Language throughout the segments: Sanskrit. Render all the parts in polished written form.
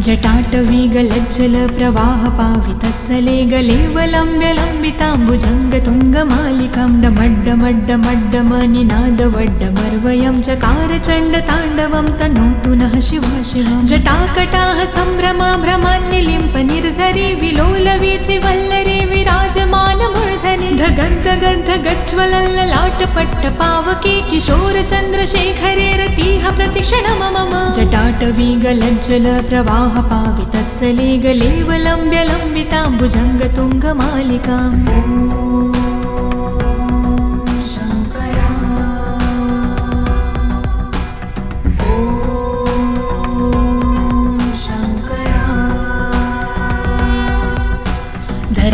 जटाटवीगलज्जल प्रवाह पावितत्सले गलेवलम्ब्य लम्बिताम्बुजङ्गतुङ्गमालिकां डमड्डमड्डमड्डमनिनादवड्डमर्वयं चकार चण्डताण्डवं तनोतु नः शिवा शिवं जटाकटाः सम्भ्रमा भ्रमान्यलिम्प निर्झरे विलोलवीचि वल्लरे विराजमानमूर्धनि धगद्धगद्धगज्ज्वलल्ललाटपट्टपावके किशोरचन्द्रशेखरे रतिः प्रतिक्षणं मम जटाटवीगलज्जल प्रवाह पावितत्सले गलेवलम्ब्य लम्बिताम्बुजङ्गतुङ्गमालिकाम्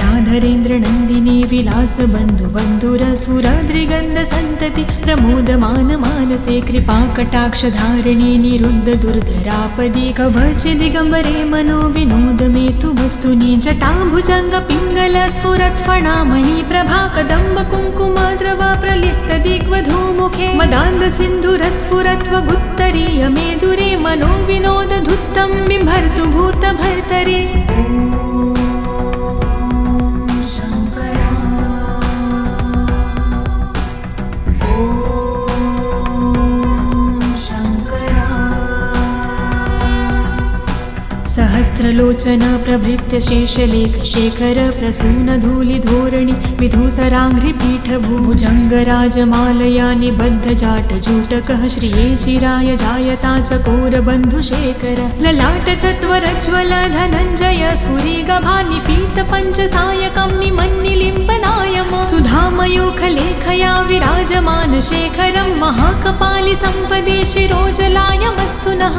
धराधरेन्द्रनन्दिनी विलासबन्धुबन्धुरसुराद्रिगन्धसन्तति प्रमोदमान मानसे कृपाकटाक्षधारिणी निरुद्ध दुर्धरापदे कवचदिगम्बरे मनो विनोदमेतु वस्तुनि जटाभुजङ्गपिङ्गल स्फुरत्फणामणि प्रभा कदम्ब कुङ्कुमाद्रवा प्रलिप्त दिग्वधूमुखे मदान्धसिन्धुरस्फुरत्वगुत्तरीय मेदुरे मनो विनोदधुत्तं बिम्भर्तु भूतभर्तरे सहस्रलोचन प्रभृत्य शेषलेख शेखर प्रसून धूलिधोरणि विधूसराङ्घ्रिपीठ भुजङ्गराजमालया निबद्ध जाटजूटकः श्रिये चिराय जायता चकोरबन्धुशेखर ललाट चत्वरज्वल धनञ्जय स्फुरिगभानिपीत पञ्चसायकं निमन्निलिम्बनायम सुधामयूखलेखया विराजमान शेखरं महाकपालि सम्पदे शिरोजलायमस्तु नः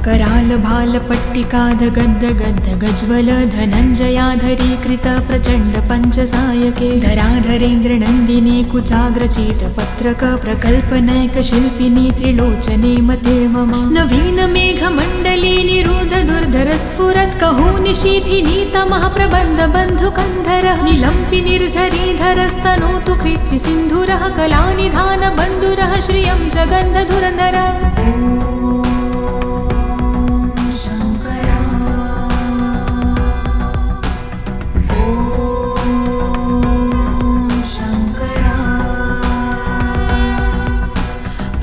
करालभालपट्टिकाधगद्धगद्धगज्वल धनञ्जयाधरीकृत प्रचण्ड पञ्चसायके धराधरेन्द्रनन्दिनी कुचाग्रचित्रपत्रक प्रकल्पनैकशिल्पिनी त्रिलोचने मते मम नवीनमेघमण्डली निरुद्ध दुर्धरस्फुरत् कहोनिशीथिनी तमः प्रबन्धबन्धुकन्धरः निलम्पि निर्झरीधरस्तनोतु कृत्तिसिन्धुरः कलानिधानबन्धुरः श्रियं जगन्धधुरधरः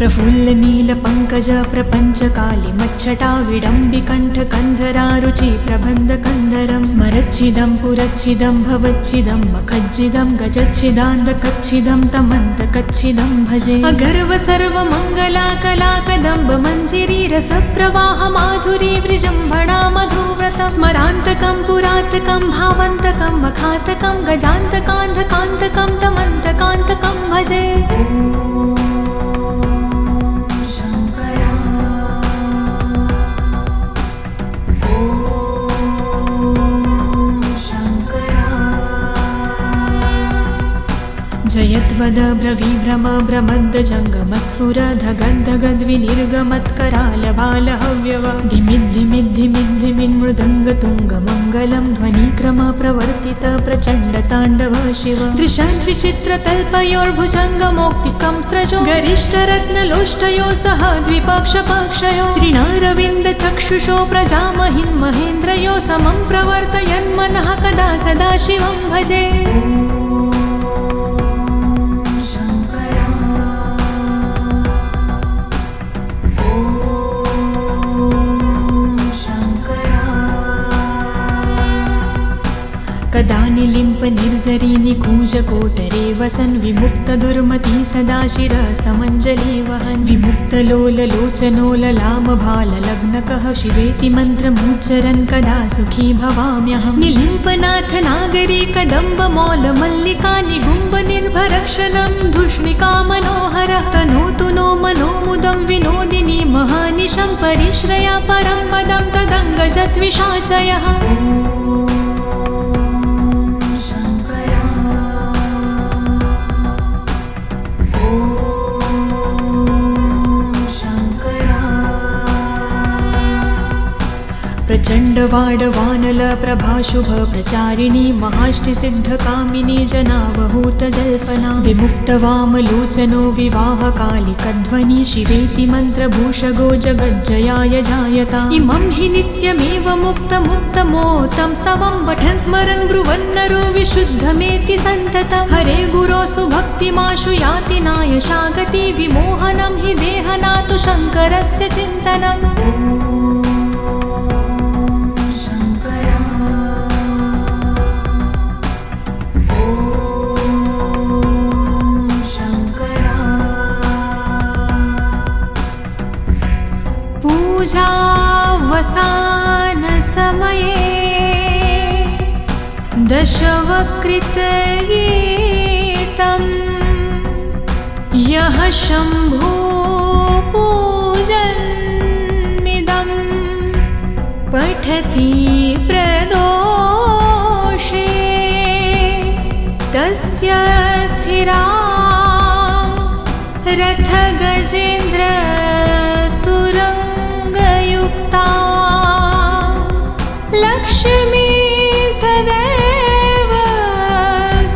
प्रफुल्लनीलपङ्कज प्रपञ्चकालिमच्छटा विडम्बिकण्ठकन्धरारुचि प्रबन्धकन्धरं स्मरच्छिदं पुरच्छिदं भवच्छिदं मखज्जिदं गजच्छिदान्धकच्छिदं तमन्तकच्छिदं भजे अगर्व सर्वमङ्गला कलाकदम्ब मञ्जिरी रसप्रवाह माधुरी वृजम्भणा मधुव्रतं स्मरान्तकं पुरातकं भावन्तकं मखातकं गजान्तकान्धकान्तकं तमन्तकान्तकं भजे जयद्वद ब्रवीभ्रम भ्रमद्द जङ्गमस्फुर धगद्धगद्विनिर्गमत्करालबालहव्यव धिमिद्धिमिद्धिमिन्मृदङ्गतुङ्गमङ्गलं ध्वनिक्रम प्रवर्तित प्रचण्डताण्डव शिव दृशाद्विचित्रतल्पयोर्भुजङ्गमौक्तिकं स्रजो गरिष्ठरत्नलोष्टयो सह द्विपक्षपाक्षयो त्रिणारविन्दचक्षुषो प्रजामहिन्महेन्द्रयो समं प्रवर्तयन्मनः कदा सदा शिवं भजे कदा निलिम्प निर्झरी निकुञ्जकोटरे वसन् विमुक्त दुर्मती सदा शिरः समञ्जली वहन् विमुक्तलोललोचनोललामभाललग्नकः शिवेति मन्त्रमुच्चरन् कदा सुखी भवाम्यहं निलिम्पनाथ नागरी कदम्बमौलमल्लिका निगुम्ब निर्भरक्षलं धूष्णिका मनोहरः तनोतु नो मनोमुदं विनोदिनी महानिशं परिश्रया परं पदं तदङ्गजद्विषाचयः प्रचण्डवाडवानल प्रभाशुभ प्रचारिणी महाष्टिसिद्धकामिनी जनावहूत जल्पना विमुक्तवामलोचनो विवाहकालिकध्वनि शिवेति मन्त्रभूषगो जगज्जयाय जायता इमं हि नित्यमेव मुक्तमुत्तमोत्तं स्तवं पठन् स्मरन् ब्रुवन्नरो विशुद्धमेति सन्ततं हरे गुरोसु भक्तिमाशु याति नायशागति विमोहनं हि देहनातु शङ्करस्य चिन्तनम् पूजावसान समये दशवक्कृतगीतं यः शम्भो पूजन्मिदं पठति प्रदोषे तस्य स्थिरा रथगजेन्द्र लक्ष्मी सदैव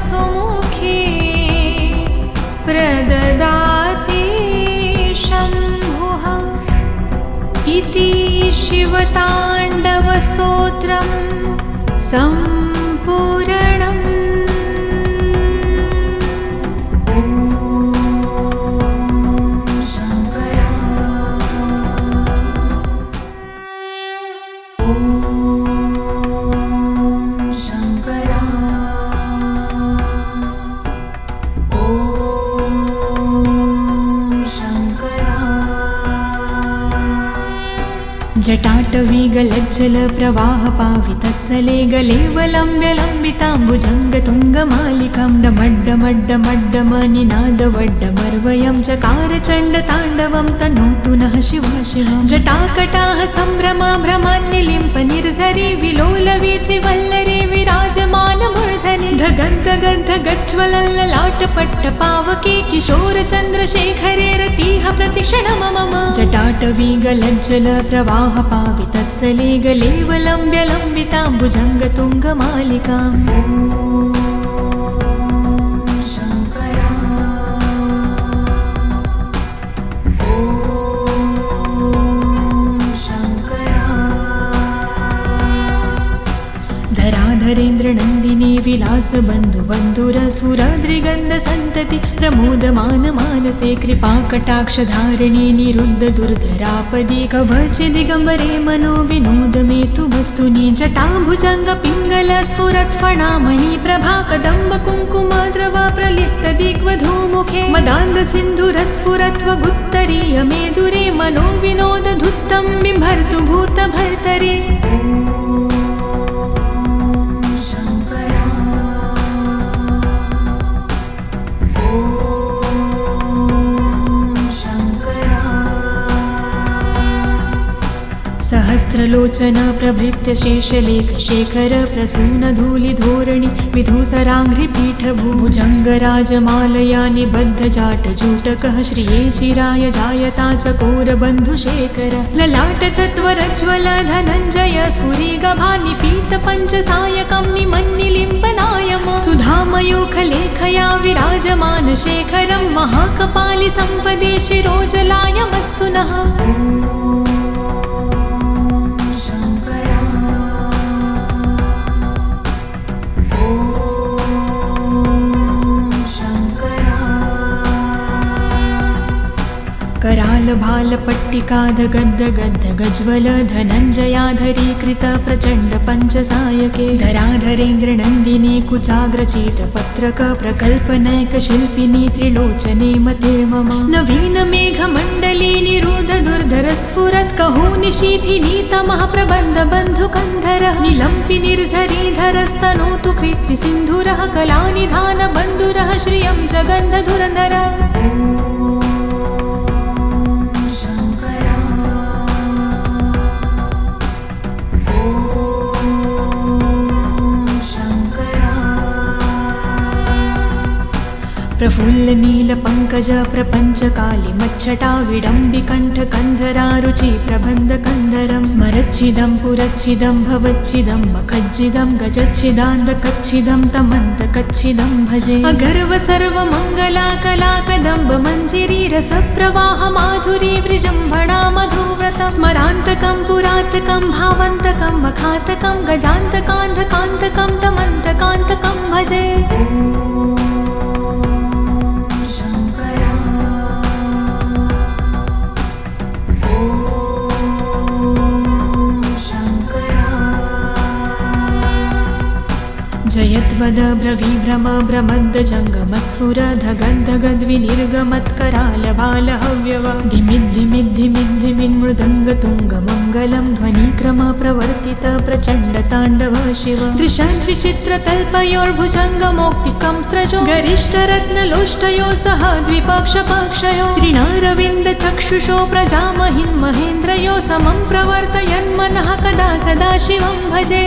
सुमुखी प्रददाति शम्भुः इति शिवताण्डवस्तोत्रं सम्पूर्णम् जटाटवीगलज्जल प्रवाहपावितत्सले गलेवलम्ब्यलम्बिताम्बुजङ्गतुङ्गमालिकां डमड्डमड्डमड्डमनिनादवड्डमर्वयं चकार चण्डताण्डवं तनोतु नः शिवा शिवं जटाकटाः सम्भ्रमा भ्रमान्यलिम्प निर्झरि विलोलवीचि वल्लरी विराजमानमूर्धनि धगद्धगद्धगज्ज्वलल्ललाटपट्टपावके किशोरचन्द्रशेखरे रतिः प्रतिक्षणं मम जटाटवीगलज्जल प्रवाहपावितत्सले गलेवलम्ब्यलम्बिताम्बुजङ्गतुङ्गमालिकाम् धराधरेन्द्रनन्दिनी विलासबन्धुबन्धुरसुराद्रिगन्धसन्तति प्रमोदमानमानसे कृपाकटाक्षधारिणी निरुद्धदुर्धरापदि कवचदिगम्बरे मनो विनोदमेतु वस्तुनि जटाभुजङ्गपिङ्गल स्फुरत्फणामणि प्रभा कदम्बकुङ्कुमद्रवा प्रलिप्तदिग्वधूमुखे मदान्धसिन्धुरस्फुरत्वगुत्तरीय मेदुरे मनो विनोदधुत्तं बिभर्तु भूतभर्तरे सहस्रलोचन प्रभृत्य शेषलेख शेखर प्रसून धूलिधोरणि विधूसराङ्घ्रिपीठभुजङ्गराजमालया निबद्धजाटजूटकः श्रिये चिराय जायता चकोरबन्धुशेखर ललाटचत्वरज्ज्वल धनञ्जय स्फुरिगभानिपीतपञ्चसायकं निमन्निलिम्पनायम सुधामयूखलेखया विराजमान शेखरं महाकपालिसम्पदे शिरोजलायमस्तु नः करालभालपट्टिकाधगद्धगद्धगज्ज्वल धनञ्जयाधरीकृत प्रचण्ड पञ्चसायके धराधरेन्द्रनन्दिनी कुचाग्रचित्रपत्रक प्रकल्पनैकशिल्पिनी त्रिलोचने मते मम नवीनमेघमण्डली निरुद्धदुर्धरस्फुरत् कहोनिशीथिनी तमः प्रबन्धबन्धुकन्धरः निलम्पि निर्झरीधरस्तनोतु कृत्तिसिन्धुरः कलानिधानबन्धुरः श्रियं जगन्धधुरन्धरः प्रफुल्लनीलपङ्कज प्रपञ्चकालिमच्छटा विडम्बिकण्ठकन्धरारुचि प्रबन्धकन्धरं स्मरच्छिदं पुरच्छिदं भवच्छिदं मखज्जिदं गजच्छिदान्दकच्छिदं तमन्तकच्छिदं भजे अगर्व सर्वमङ्गलाकलाकदम्ब मञ्जिरी रसप्रवाह माधुरी वृजम्भणा मधुव्रतं स्मरान्तकं पुरातकं भावन्तकं मखातकं गजान्तकान्धकान्तकं तमन्तकान्तकं भजे जयत्वद ब्रवीभ्रम भ्रमद्दजङ्गमस्फुरधगद्धगद्विनिर्गमत्करालबालहव्यव धिमिद्धिमिद्धिमिद्धिमिन्मृदङ्गतुङ्गमङ्गलं ध्वनिक्रम प्रवर्तित प्रचण्डताण्डव शिव दृशद्विचित्रतल्पयोर्भुजङ्गमौक्तिकं स्रजो गरिष्ठरत्नलोष्टयो सह द्विपक्षपक्षयो त्रिणारविन्दचक्षुषो प्रजामहिन् महेन्द्रयो समं प्रवर्तयन्मनः कदा सदा शिवं भजे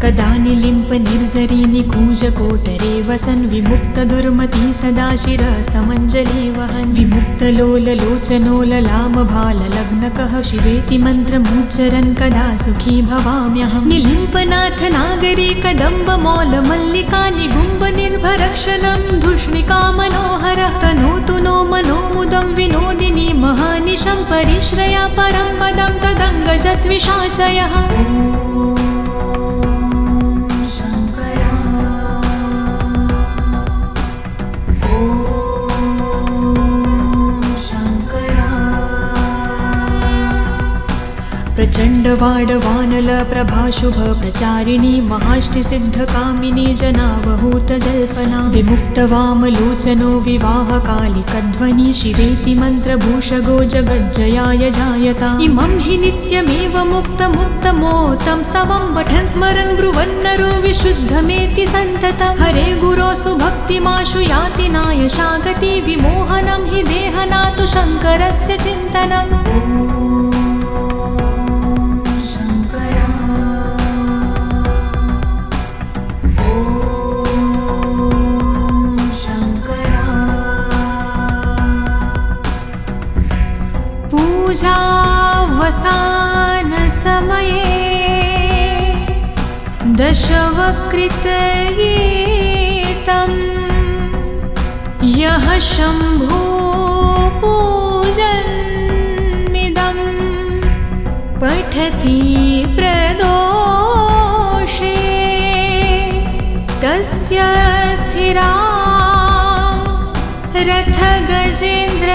कदा निलिम्पनिर्झरी निकूजकोटरे वसन् विमुक्तदुर्मती सदा शिरसमञ्जली वहन् विमुक्तलोललोचनो ललामभाललग्नकः शिवेति मन्त्रमुच्चरन् कदा सुखी भवाम्यहं निलिम्पनाथ नागरी कदम्बमौलमल्लिका निगुम्बनिर्भरक्षलं धूष्णिका मनोहरः तनोतु नो मनोमुदं विनोदिनी महानिशं परिश्रया परं पदं तदङ्गजद्विषाचयः प्रचण्डवाडवानल प्रभाशुभ प्रचारिणी महाष्टिसिद्धकामिनी जनावहूतजल्पना विमुक्तवामलोचनो विवाहकालिकध्वनि शिवेति मन्त्रभूषगो जगज्जयाय जायता इमं हि नित्यमेव मुक्तमुक्तमोतं स्तवं पठन् स्मरन् ब्रुवन्नरो विशुद्धमेति सन्ततं हरे गुरो सुभक्तिमाशु याति नायशागति विमोहनं हि देहनातु शङ्करस्य चिन्तनम् पूजावसानसमये दशवक्त्रगीतं यः शम्भो पूजन्मिदं पठति प्रदोषे तस्य स्थिरा रथगजेन्द्र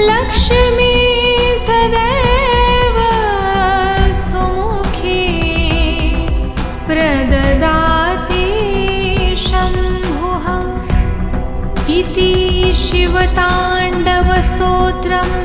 लक्ष्मी सदैव सुमुखी प्रददाति शम्भुः इति शिवताण्डवस्तोत्रम्